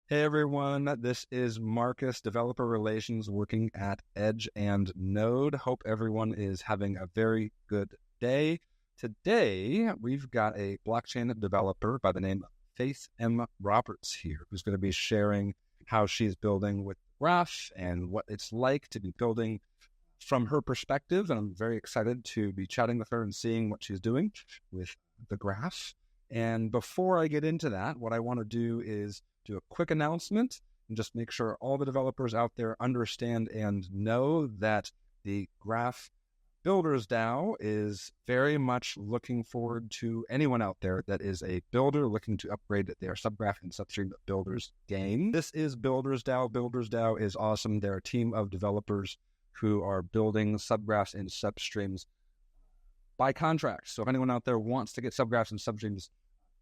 Hey everyone, this is Marcus, Developer Relations working at Edge and Node. Hope everyone is having a very good day. Today, we've got a blockchain developer by the name of Faith M. Roberts here, who's going to be sharing how she's building with Graph and what it's like to be building from her perspective. And I'm very excited to be chatting with her and seeing what she's doing with the Graph. And before I get into that, what I want to do is do a quick announcement and just make sure all the developers out there understand and know that the Graph Builders DAO is very much looking forward to anyone out there that is a builder looking to upgrade their subgraph and substream builders game. This is Builders DAO. Builders DAO is awesome. They're a team of developers who are building subgraphs and substreams by contract. So if anyone out there wants to get subgraphs and substreams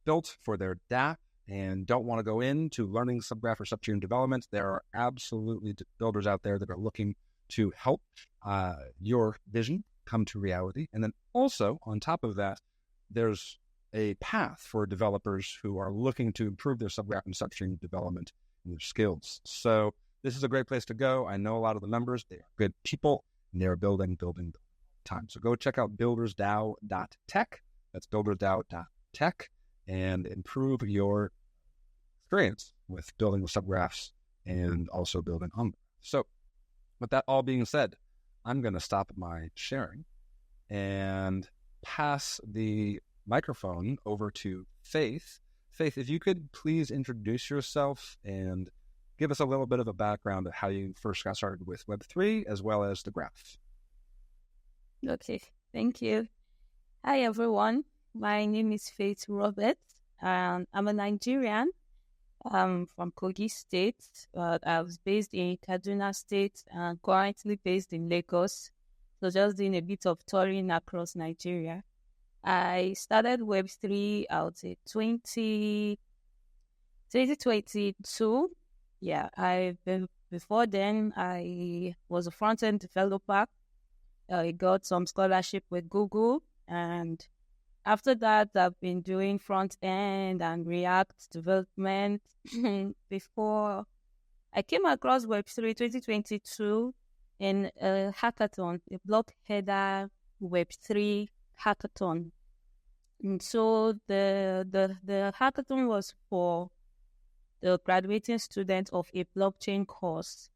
built for their DApp and don't want to go into learning subgraph or substream development, there are absolutely builders out there that are looking to help your vision come to reality. And then also, on top of that, there's a path for developers who are looking to improve their subgraph and substream development and their skills. So this is a great place to go. I know a lot of the members. They are good people, and they're building time. So go check out buildersdao.tech. That's buildersdao.tech, and improve your experience with building with subgraphs and also building on them. So with that all being said, I'm going to stop my sharing and pass the microphone over to Faith. Faith, if you could please introduce yourself and give us a little bit of a background of how you first got started with Web3 as well as the Graph. Okay, thank you. Hi, everyone. My name is Faith Roberts. I'm a Nigerian from Kogi State. I was based in Kaduna State and currently based in Lagos. So just doing a bit of touring across Nigeria. I started Web3 out in 2022. Yeah, before then, I was a front-end developer. I got some scholarship with Google, and after that, I've been doing front-end and React development. Before I came across Web3 2022 in a hackathon, a block header Web3 hackathon. And so the hackathon was for the graduating students of a blockchain course.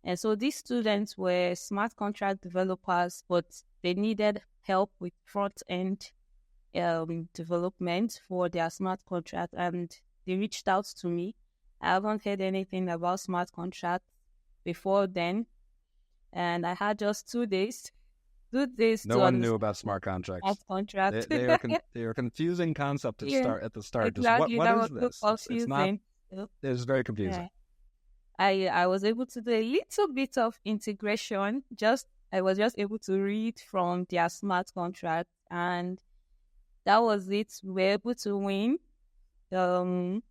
And so these students were smart contract developers, but they needed help with front-end development for their smart contract, and they reached out to me. I haven't heard anything about smart contracts before then, and I had just 2 days. No one knew about smart contracts. Smart contract. They are confusing concept to start at the start. Exactly. What is this? It's very confusing. Yeah. I was able to do a little bit of integration. I was just able to read from their smart contract, and that was it. We were able to win the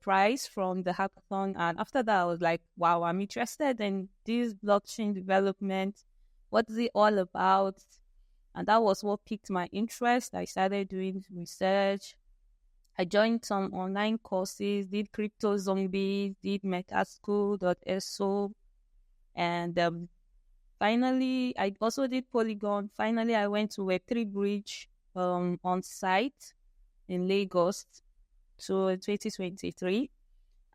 prize from the hackathon. And after that, I was like, wow, I'm interested in this blockchain development. What is it all about? And that was what piqued my interest. I started doing research. I joined some online courses, did Crypto Zombies, did metaschool.so, and finally, I also did Polygon. Finally, I went to Web3 Bridge on site in Lagos to 2023,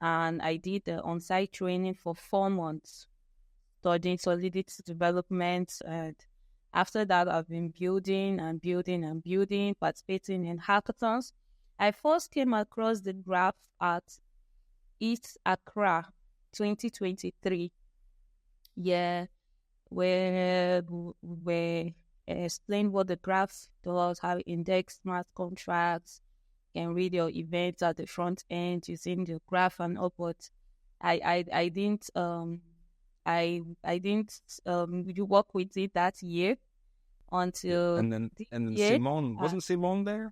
and I did the on-site training for 4 months, studying Solidity development. And after that, I've been building, participating in hackathons. I first came across the Graph at East Accra 2023. Yeah, where we explained what the Graph does, how it index smart contracts, can read your events at the front end using the Graph and all. But I didn't work with it that year until Simone wasn't Simone there?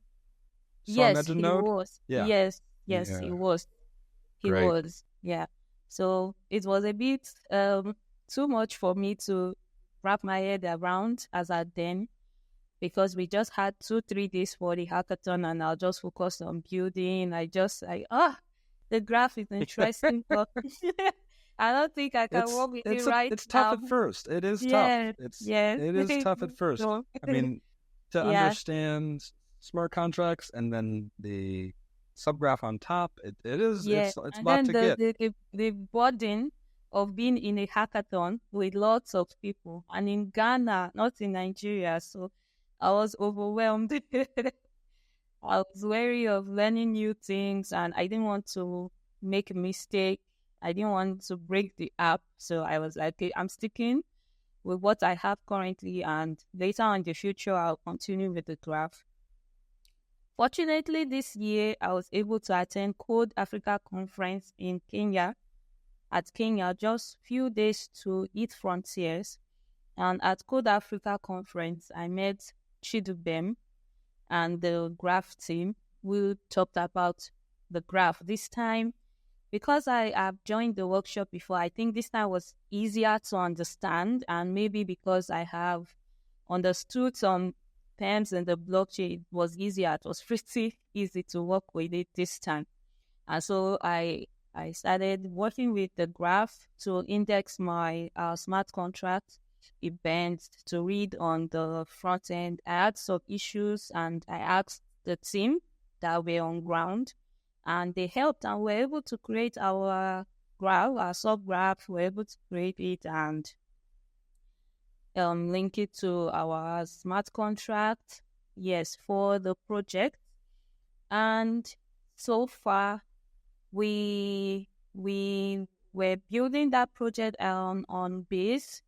Yes, he was. Yeah. Yes, he was. He was. Yeah. So it was a bit too much for me to wrap my head around as at then, because we just had 2-3 days for the hackathon, and I'll just focus on building. The graph is interesting, but I don't think I can work with it right it's now. tough at first. It is Yes, tough. yes. It is tough at first. So, I mean, to yeah, understand smart contracts and then the subgraph on top, yeah. it's a And lot then to get. the burden of being in a hackathon with lots of people, and in Ghana, not in Nigeria. So I was overwhelmed. I was wary of learning new things, and I didn't want to make a mistake. I didn't want to break the app. So I was like, okay, I'm sticking with what I have currently, and later on in the future, I'll continue with the graph. Fortunately, this year, I was able to attend Code Africa conference in Kenya, just few days to eat frontiers. And at Code Africa conference, I met Chidubem and the graph team. We talked about the graph. This time, because I have joined the workshop before, I think this time was easier to understand, and maybe because I have understood some terms in the blockchain, it was easier. It was pretty easy to work with it this time. And so I started working with the graph to index my smart contract events to read on the front end. I had some issues, and I asked the team that were on ground, and they helped, and we're able to create our graph, our subgraph. We're able to create it and link it to our smart contract, yes, for the project. And so far, we were building that project on base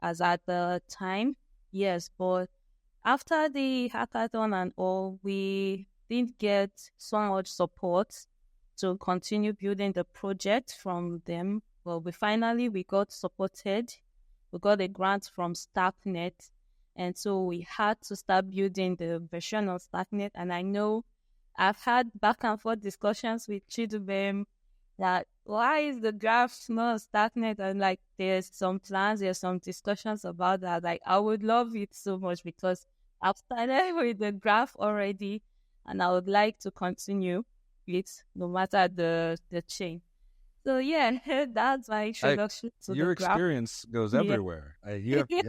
as at the time, yes, but after the hackathon and all, we didn't get so much support to continue building the project from them. Well, we got supported. We got a grant from Starknet, and so we had to start building the version of Starknet. And I know I've had back and forth discussions with Chidubem that why is the graph not Starknet? And like, there's some plans, there's some discussions about that. Like, I would love it so much because I've started with the graph already, and I would like to continue it no matter the chain. So yeah, that's my introduction to Your the graph. experience goes Yeah. everywhere. I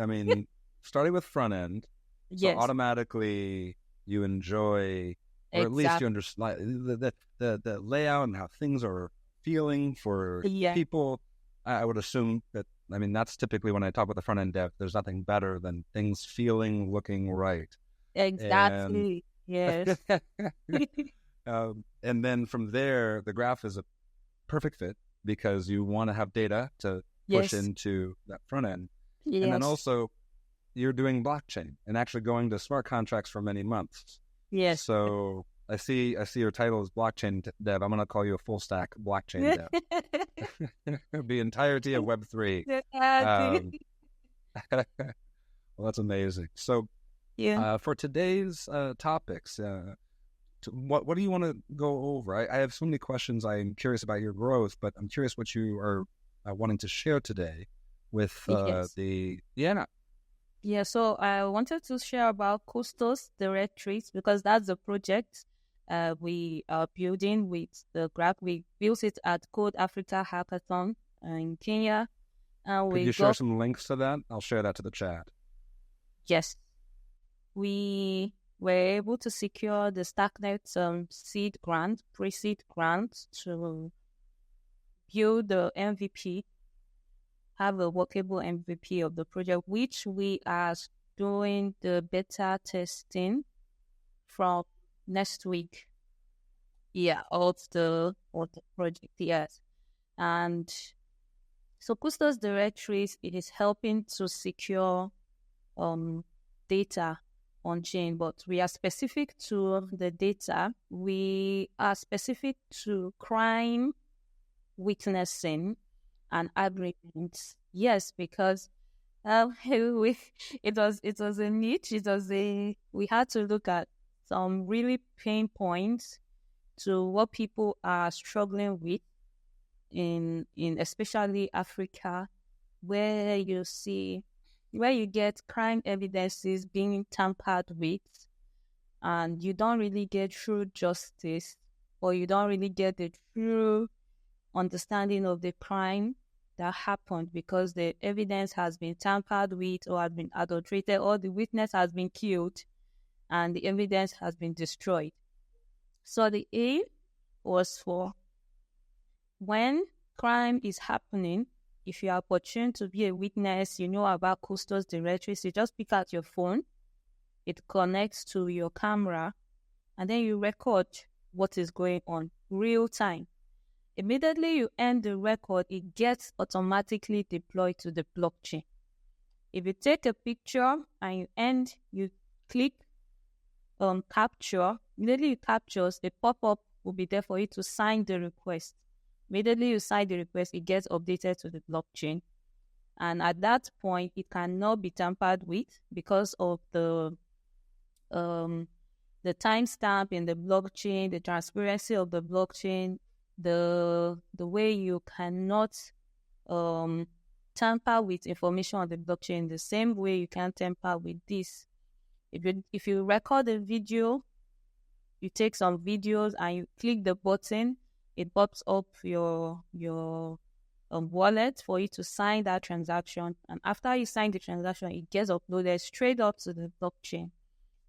mean, starting with front end, so Yes, automatically you enjoy, or at least you understand the layout and how things are feeling for yeah, people. I would assume that, I mean, that's typically when I talk with the front end dev, there's nothing better than things feeling, looking right. exactly. Yes. And then from there, the graph is a perfect fit because you want to have data to push Yes. into that front end. Yes. And then also you're doing blockchain and actually going to smart contracts for many months. Yes. So I see your title is blockchain dev. I'm going to call you a full stack blockchain dev. The entirety of Web3. Well, that's amazing. So yeah. for today's topics, what do you want to go over? I have so many questions. I'm curious about your growth, but I'm curious what you are wanting to share today with Yes. Yeah, so I wanted to share about Custos Diretriz because that's the project we are building with the graph. We built it at Code Africa Hackathon in Kenya. And Could you share some links to that? I'll share that to the chat. Yes. We were able to secure the Starknet seed grant, pre-seed grant to build the MVP, have a workable MVP of the project, which we are doing the beta testing from next week. Yeah, of the project, yes. And so Custos Diretriz is helping to secure data on chain, but we are specific to the data. We are specific to crime witnessing and agreements. Yes, because it was a niche. We had to look at some really pain points to what people are struggling with in especially Africa, where you get crime evidences being tampered with and you don't really get true justice. or you don't really get the true understanding of the crime that happened because the evidence has been tampered with or has been adulterated, or the witness has been killed and the evidence has been destroyed. So the aim was for when crime is happening, if you are opportune to be a witness, you know about Custos Diretriz, you just pick out your phone, it connects to your camera, and then you record what is going on real time. Immediately you end the record, it gets automatically deployed to the blockchain. If you take a picture and you click capture, immediately it captures, a pop-up will be there for you to sign the request. Immediately you sign the request, it gets updated to the blockchain. And at that point, it cannot be tampered with because of the timestamp in the blockchain, the transparency of the blockchain, the way you cannot tamper with information on the blockchain, the same way you can't tamper with this. If you record a video, you take some videos and you click the button, it pops up your wallet for you to sign that transaction. And after you sign the transaction, it gets uploaded straight up to the blockchain.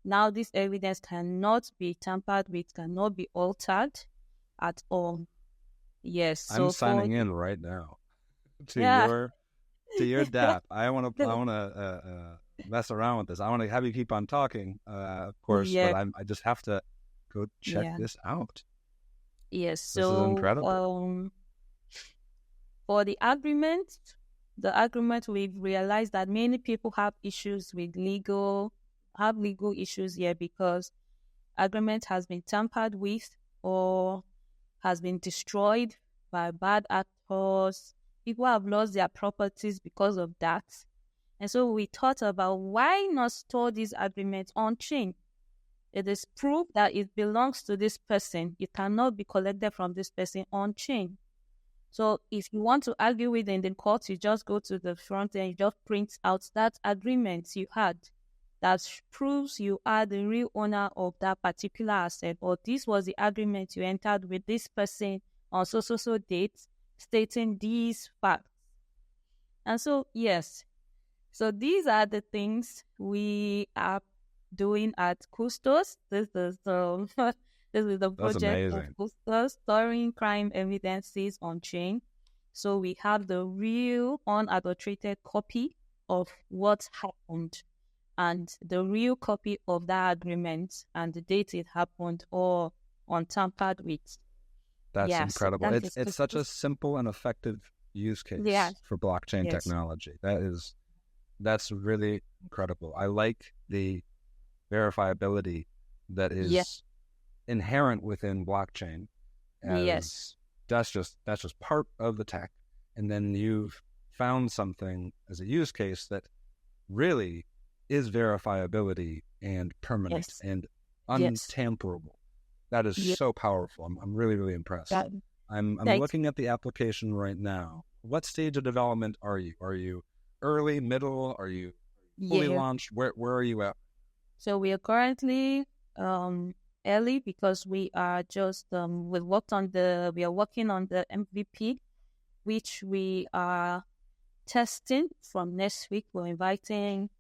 Now, this evidence cannot be tampered with, cannot be altered at all. Yes, so I'm signing in right now to your DApp. I want to mess around with this. I want to have you keep on talking, of course, but I just have to go check this out. Yes, so this is incredible. For the agreement, we've realized that many people have issues with legal issues here because agreement has been tampered with or has been destroyed by bad actors. People have lost their properties because of that. And so we thought about why not store this agreement on chain. It is proof that it belongs to this person. It cannot be collected from this person on chain. So if you want to argue with in the court, you just go to the front and you just print out that agreement you had that proves you are the real owner of that particular asset, or this was the agreement you entered with this person on so date stating these facts. And so, yes, so these are the things we are doing at Custos. This is the project of Custos, storing crime evidences on chain. So we have the real unadulterated copy of what happened and the real copy of that agreement and the date it happened, or untampered with. That's incredible. So it's such a simple and effective use case for blockchain technology. That's really incredible. I like the verifiability that is inherent within blockchain. That's just part of the tech. And then you've found something as a use case that really is verifiability and permanent and untamperable. That is so powerful. I'm really, really impressed. I'm looking at the application right now. What stage of development are you? Are you early, middle? Are you fully launched? Where are you at? So we are currently early because we are just we are working on the MVP, which we are testing from next week. We're inviting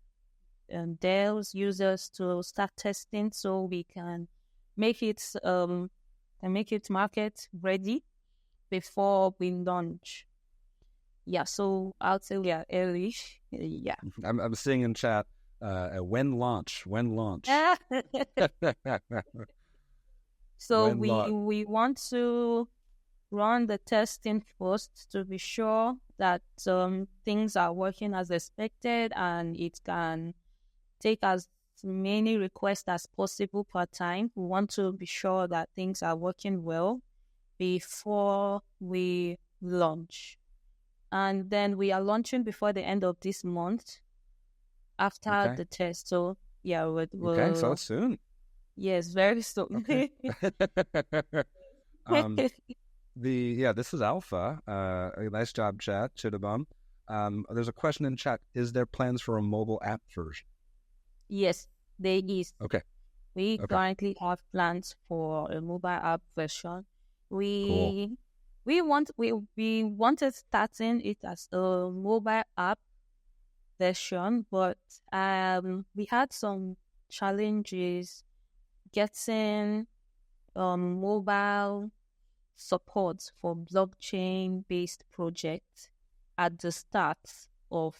Dell's users to start testing so we can make it market ready before we launch. Yeah, so I'll say we are early. Yeah, I'm seeing in chat. When launch? So we want to run the testing first to be sure that things are working as expected and it can take as many requests as possible per time. We want to be sure that things are working well before we launch. And then we are launching before the end of this month after the test. So, we'll so soon. Yes, very soon. This is Alpha. Nice job, chat. Chidabum. There's a question in chat. Is there plans for a mobile app version? Yes, there is. Okay. We Okay. currently have plans for a mobile app version. Cool. We wanted starting it as a mobile app version, but we had some challenges getting mobile support for blockchain based projects at the start of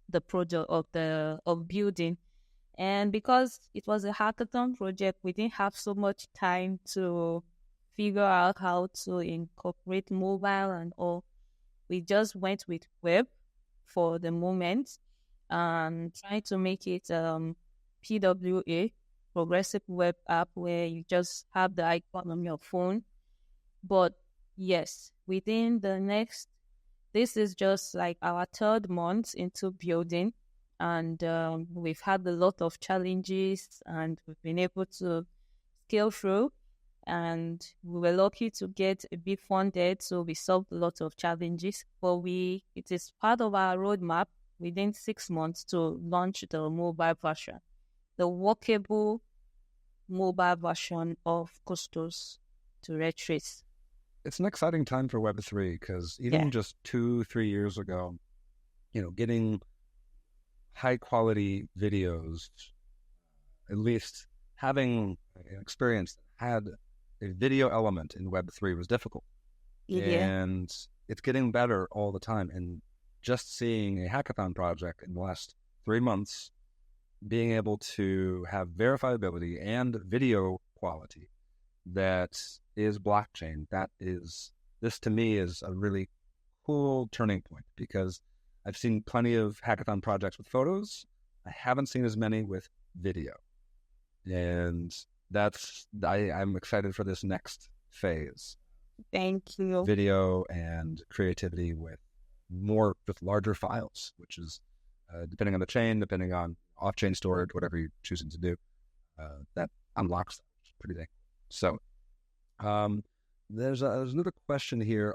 the project of building. And because it was a hackathon project, we didn't have so much time to figure out how to incorporate mobile and all. We just went with web for the moment and trying to make it PWA, progressive web app, where you just have the icon on your phone. But yes, within the next, this is just like our third month into building, and we've had a lot of challenges, and we've been able to scale through. And we were lucky to get a bit funded, so we solved a lot of challenges. But it is part of our roadmap within 6 months to launch the mobile version, the workable mobile version of Custos Diretriz. It's an exciting time for Web3 because even just 2-3 years ago, getting high quality videos, at least having an experience that had a video element in Web3 was difficult. Yeah. And it's getting better all the time. And just seeing a hackathon project in the last 3 months, being able to have verifiability and video quality that is blockchain, this to me is a really cool turning point, because I've seen plenty of hackathon projects with photos. I haven't seen as many with video. And I'm excited for this next phase. Thank you. Video and creativity with larger files, which is depending on the chain, depending on off-chain storage, whatever you're choosing to do, that unlocks that, which is pretty dang. So there's another question here.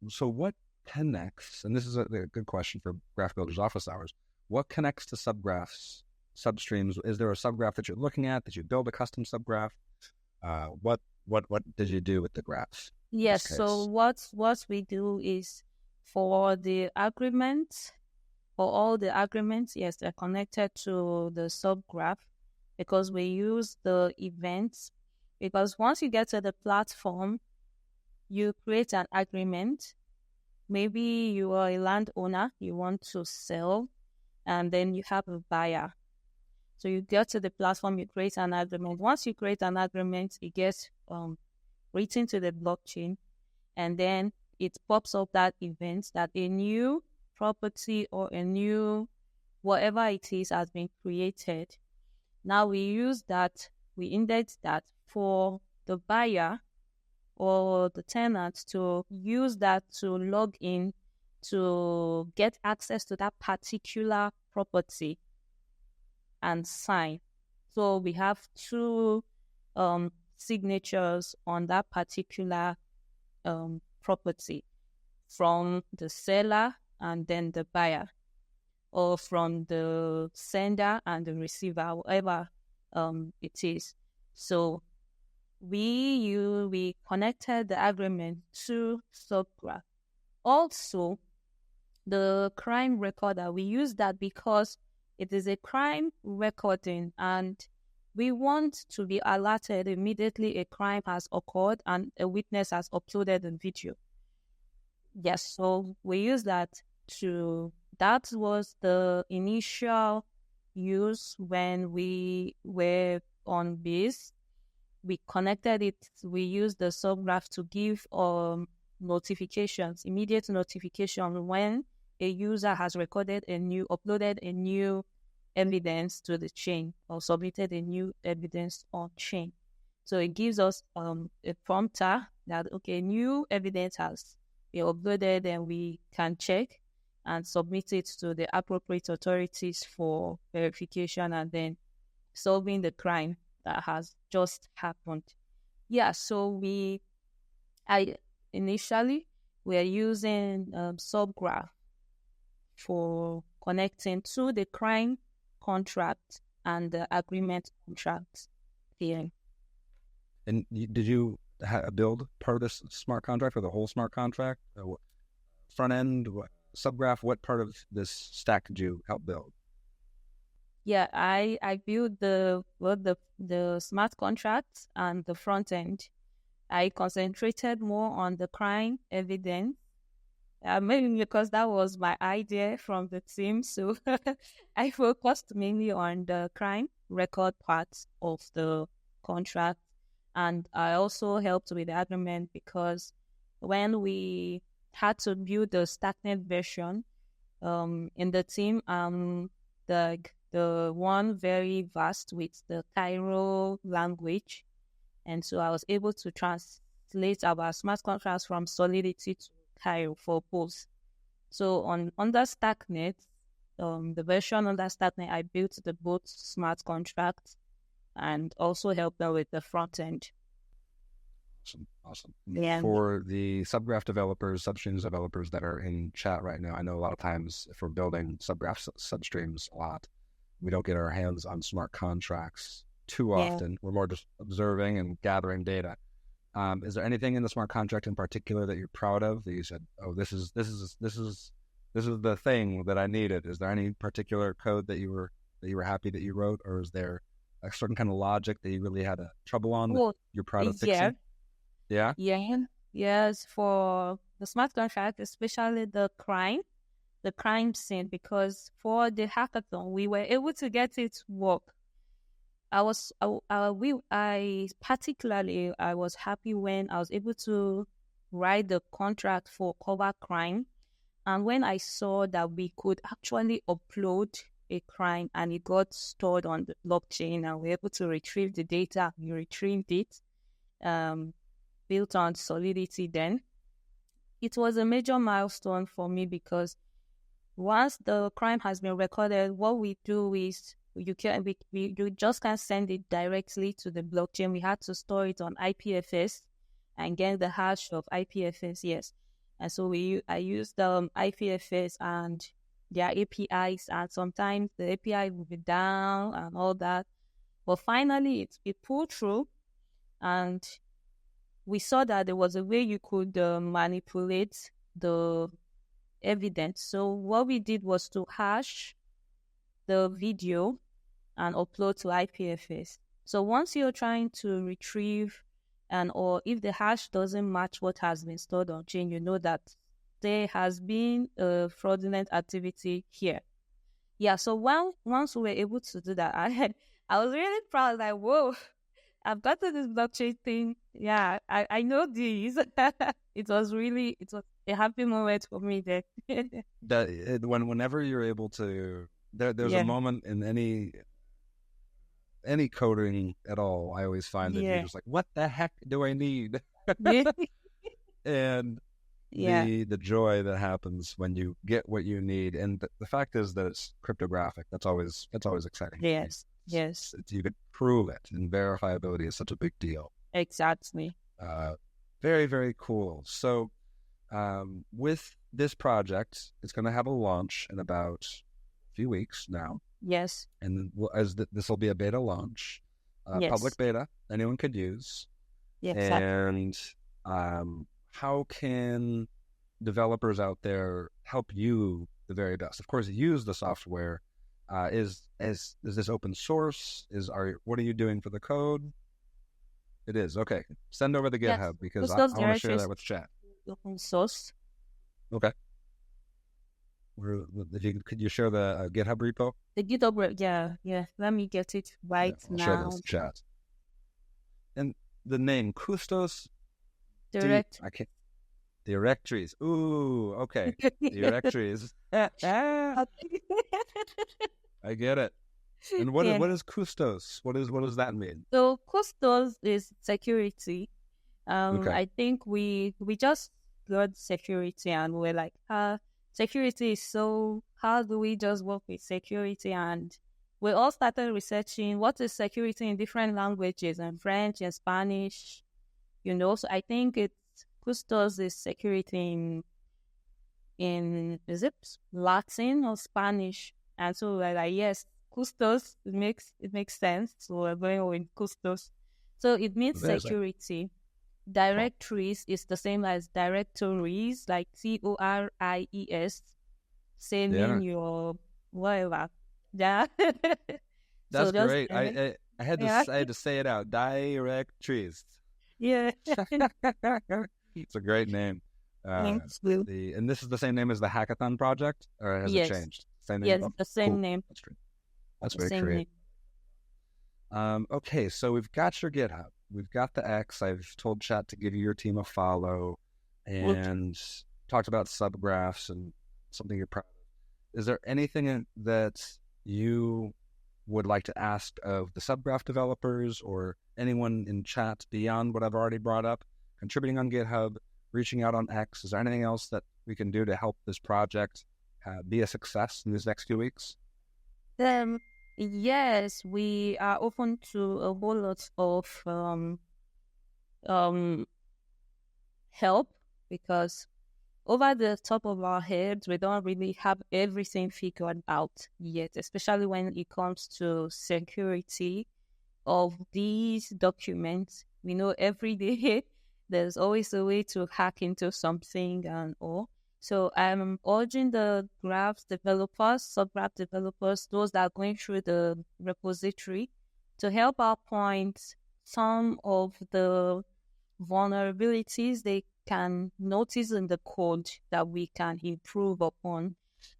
So what connects, and this is a good question for Graph Builders office hours, what connects to subgraphs, substreams? Is there a subgraph that you're looking at? Did you build a custom subgraph? What did you do with the graphs? Yes, so what we do is for the agreements, for all the agreements, yes, they're connected to the subgraph because we use the events. Because once you get to the platform, you create an agreement. Maybe you are a landowner, you want to sell, and then you have a buyer. So you get to the platform, you create an agreement. Once you create an agreement, it gets written to the blockchain, and then it pops up that event that a new property or a new whatever it is has been created. Now we use that, we index that for the buyer or the tenant to use that to log in to get access to that particular property and sign. So we have two signatures on that particular property, from the seller and then the buyer, or from the sender and the receiver, whatever it is. So we connected the agreement to subgraph. Also, the crime recorder, we use that because it is a crime recording, and we want to be alerted immediately a crime has occurred and a witness has uploaded the video. Yes, so we use that that was the initial use when we were on base. We connected it, we used the subgraph to give notifications, immediate notification when a user has uploaded a new evidence to the chain or submitted a new evidence on chain. So it gives us a prompter that, okay, new evidence has been uploaded, and we can check and submit it to the appropriate authorities for verification and then solving the crime that has just happened. Yeah, so initially we are using subgraph for connecting to the crime contract and the agreement contract. Yeah. And did you build part of this smart contract or the whole smart contract? Front end, subgraph, what part of this stack did you help build? Yeah, I built the smart contracts and the front end. I concentrated more on the crime evidence. Maybe because that was my idea from the team. So I focused mainly on the crime record part of the contract. And I also helped with the agreement because when we had to build the Stacknet version, in the team, the one very vast with the Cairo language. And so I was able to translate our smart contracts from Solidity to Cairo for both. So on under Stacknet, the version under Stacknet, I built the both smart contracts and also helped them with the front end. Awesome. Yeah. For the subgraph developers, substreams developers that are in chat right now, I know a lot of times if we're building subgraph substreams a lot, we don't get our hands on smart contracts too often. We're more just observing and gathering data. Is there anything in the smart contract in particular that you're proud of that you said, oh, this is the thing that I needed? Is there any particular code that you were happy that you wrote, or is there a certain kind of logic that you really had trouble on that you're proud of fixing? Yeah. Yes, for the smart contract, especially the crime scene, because for the hackathon, we were able to get it to work. I was happy when I was able to write the contract for cover crime. And when I saw that we could actually upload a crime and it got stored on the blockchain and we're able to retrieve the data, we retrieved it, built on Solidity then. It was a major milestone for me because once the crime has been recorded, what we do is you just can't send it directly to the blockchain. We had to store it on IPFS and get the hash of IPFS, yes. And so I used IPFS and their APIs, and sometimes the API will be down and all that. But finally, it pulled through, and we saw that there was a way you could manipulate the evidence. So what we did was to hash the video and upload to IPFS. So once you're trying to retrieve or if the hash doesn't match what has been stored on chain, you know that there has been a fraudulent activity here. Yeah, so once we were able to do that, I was really proud, like, whoa, I've got to this blockchain thing. Yeah, I know this. It was a happy moment for me there. Whenever you're able to, there's a moment in any coding at all, I always find that you're just like, what the heck do I need? And the joy that happens when you get what you need, and the fact is that it's cryptographic. That's always exciting. Yes. You could prove it, and verifiability is such a big deal. Exactly. Very, very cool. So with this project, it's going to have a launch in about a few weeks now. Yes. And this will be a beta launch, public beta, anyone could use. Yes. And how can developers out there help you the very best? Of course, use the software. Is this open source? What are you doing for the code? It is. Okay. Send over the GitHub because I want to share that with chat. Open source. Okay. Could you share the GitHub repo? The GitHub, yeah. Let me get it right now. Share this chat. And the name Custos. Diretriz. Ooh, okay. Diretriz. I get it. And what is Custos? What does that mean? So Custos is security. I think we just got security and we're like, security is so, how do we just work with security? And we all started researching what is security in different languages, and French and Spanish, So I think Custos is security in is it Latin or Spanish? And so we're like, yes, Custos, it makes sense. So we're going with Custos. So it means Amazing. security. Directories is the same as directories, like TORIES, same Yeah, in your whatever. Yeah. So that's just great. I had to yeah, I had to say it out. Diretriz. yeah. It's a great name. Thanks, Will. And this is the same name as the hackathon project, or has it Yes, changed? Same name. yes, Oh, the same cool. name, That's great. That's the very same creative. name. Okay, so we've got your GitHub. We've got the X. I've told chat to give your team a follow, Good. and talked about subgraphs and something you're proud of. Is there anything that you would like to ask of the subgraph developers or anyone in chat beyond what I've already brought up? Contributing on GitHub, reaching out on X. Is there anything else that we can do to help this project be a success in these next few weeks? Yes, we are open to a whole lot of um help, because over the top of our heads, we don't really have everything figured out yet, especially when it comes to security of these documents. We know every day there's always a way to hack into something and all. So I'm urging the graphs developers, subgraph developers, those that are going through the repository, to help out point some of the vulnerabilities they can notice in the code that we can improve upon,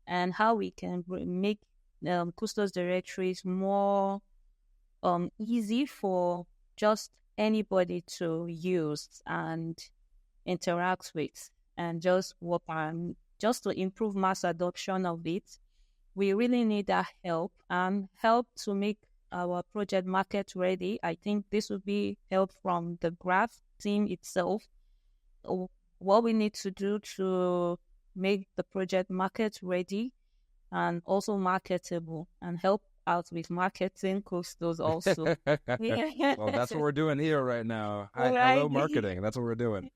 and how we can make Custos directories more easy for just anybody to use and interact with, and just work on, just to improve mass adoption of it. We really need that help, and help to make our project market ready. I think this would be help from the graph team itself. What we need to do to make the project market ready and also marketable, and help out with marketing Custos also. Yeah. Well, that's what we're doing here right now. Hello, Right. marketing. That's what we're doing.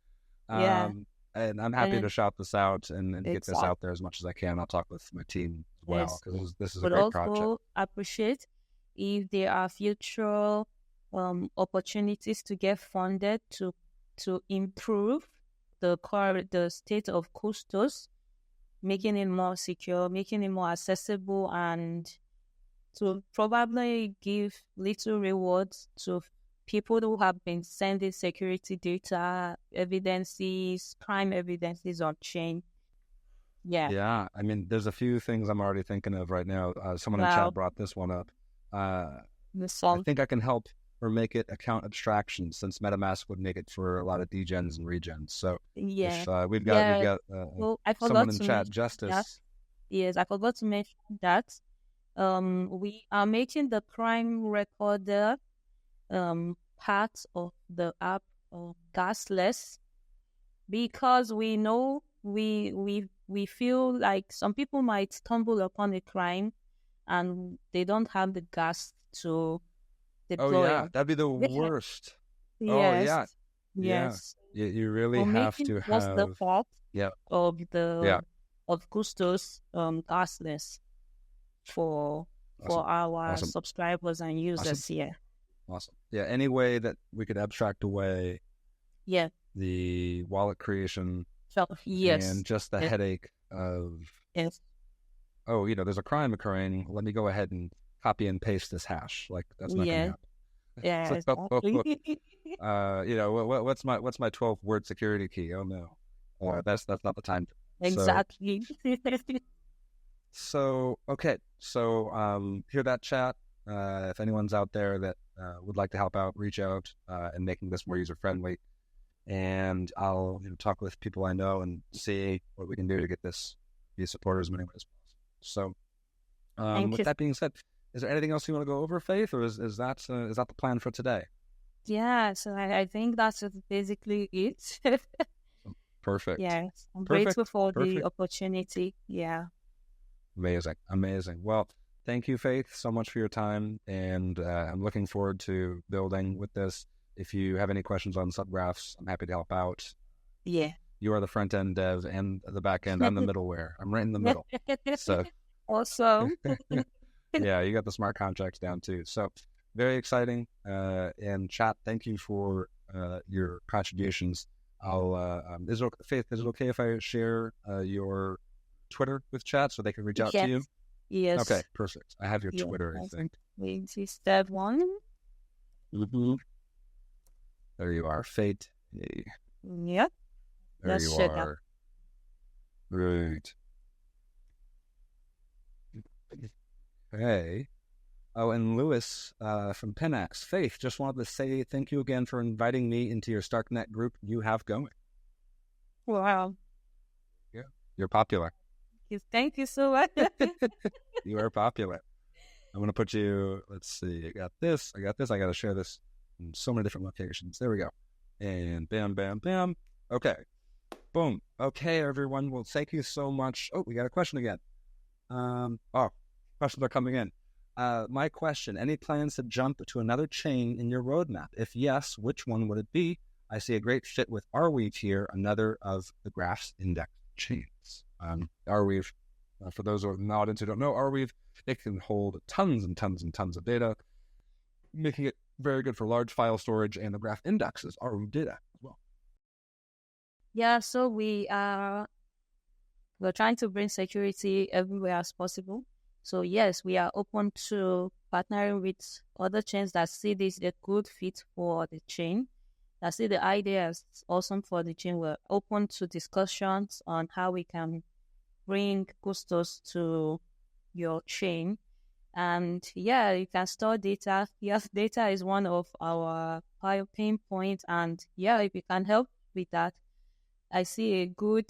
Yeah. And I'm happy to And shout this out and get this exactly. out there as much as I can. I'll talk with my team as well, Yes. because this is a But great project. also appreciate if there are future opportunities to get funded to improve the state of Custos, making it more secure, making it more accessible, and to probably give little rewards to people who have been sending security data, evidences, crime evidences on chain. Yeah. Yeah, I mean, there's a few things I'm already thinking of right now. Someone in Wow. chat brought this one up. The I song. think I can help or make it account abstraction, since MetaMask would make it for a lot of degens and regens. So Yeah. if we've Yeah. got Well, I someone forgot in to chat, mention that. Justice. Yes, I forgot to mention that. We are making the crime recorder part of the app gasless, because we know we feel like some people might stumble upon a crime and they don't have the gas to Oh deploy. yeah, that'd be the worst. Oh Yes, yeah, yeah. yes. You really For have making to just the have. part Yeah, of yeah. Custos gasless for Awesome, our awesome, subscribers and users awesome, here. awesome. Yeah, any way that we could abstract away Yeah. the wallet creation So yes. and just the Yes. headache of, Yes. oh, there's a crime occurring. Let me go ahead and copy and paste this hash. Like, that's not going to Yeah. happen. Yeah. Exactly. What's my 12-word security key? Oh no, that's not the time. Exactly. So okay. So hear that, chat. If anyone's out there that would like to help out, reach out and making this more user friendly. And I'll talk with people I know and see what we can do to get this be supporters as many ways as possible. So with that being said, is there anything else you want to go over, Faith, or is that the plan for today? Yeah, so I think that's basically it. Perfect. Yes, I'm grateful for the opportunity. Yeah. Amazing. Well, thank you, Faith, so much for your time, and I'm looking forward to building with this. If you have any questions on subgraphs, I'm happy to help out. Yeah. You are the front end dev and the back end. I'm the middleware. I'm right in the middle. So awesome. Yeah, you got the smart contracts down too. So very exciting. And chat, thank you for your contributions. Faith, is it okay if I share your Twitter with chat so they can reach out to you? Yes. Okay, perfect. I have your Yes. Twitter, I think. Wait, is that one? Mm-hmm. There you are, Fate. Hey. Yep. There Let's you check are. Right. Okay. Oh, and Lewis from Penax. Faith, just wanted to say thank you again for inviting me into your StarkNet group you have going. Wow. Yeah, you're popular. Thank you so much. You are popular. I'm going to put you, let's see, I got this. I got to share this in so many different locations. There we go. And bam, bam, bam. Okay. Boom. Okay, everyone. Well, thank you so much. Oh, we got a question again. Questions are coming in. My question, any plans to jump to another chain in your roadmap? If yes, which one would it be? I see a great fit with Arweave here, another of the graphs index chains. Arweave, for those who are in the audience who don't know, Arweave, it can hold tons and tons and tons of data, making it very good for large file storage, and the graph indexes Arweave data as well. Yeah, so we're trying to bring security everywhere as possible. So yes, we are open to partnering with other chains that see this a good fit for the chain, that see the idea is awesome for the chain. We're open to discussions on how we can bring Custos to your chain. And yeah, you can store data. Yes, data is one of our pain points. And yeah, if you can help with that, I see a good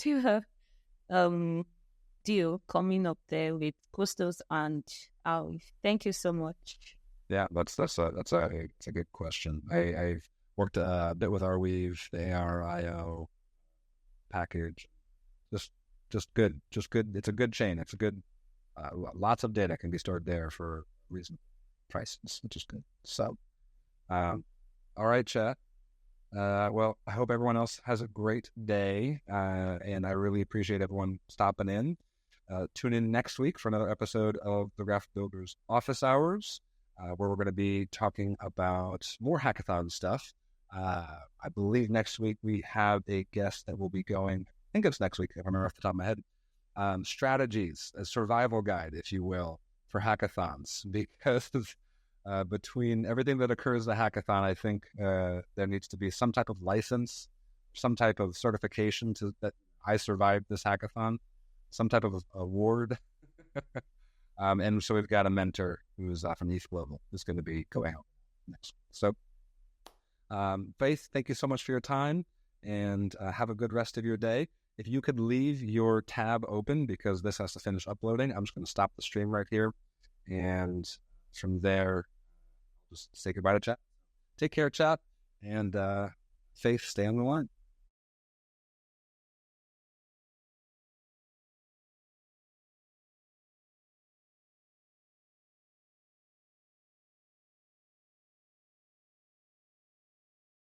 deal coming up there with Custos and Arweave. Thank you so much. Yeah, that's a good question. I've worked a bit with Arweave, the ARIO package. Just good. It's a good chain. It's a good. Lots of data can be stored there for reasonable prices, which is good. So, all right, chat. Well, I hope everyone else has a great day, and I really appreciate everyone stopping in. Tune in next week for another episode of the Graph Builders Office Hours, where we're going to be talking about more hackathon stuff. I believe next week we have a guest that will be going, I think it's next week, if I remember off the top of my head, strategies, a survival guide, if you will, for hackathons, because between everything that occurs at a hackathon, I think there needs to be some type of license, some type of certification that I survived this hackathon, some type of award. And so we've got a mentor who's from East Global who's going to be going out next. So, Faith, thank you so much for your time, and have a good rest of your day. If you could leave your tab open, because this has to finish uploading, I'm just going to stop the stream right here. And from there, just say goodbye to chat. Take care, chat. And Faith, stay on the line.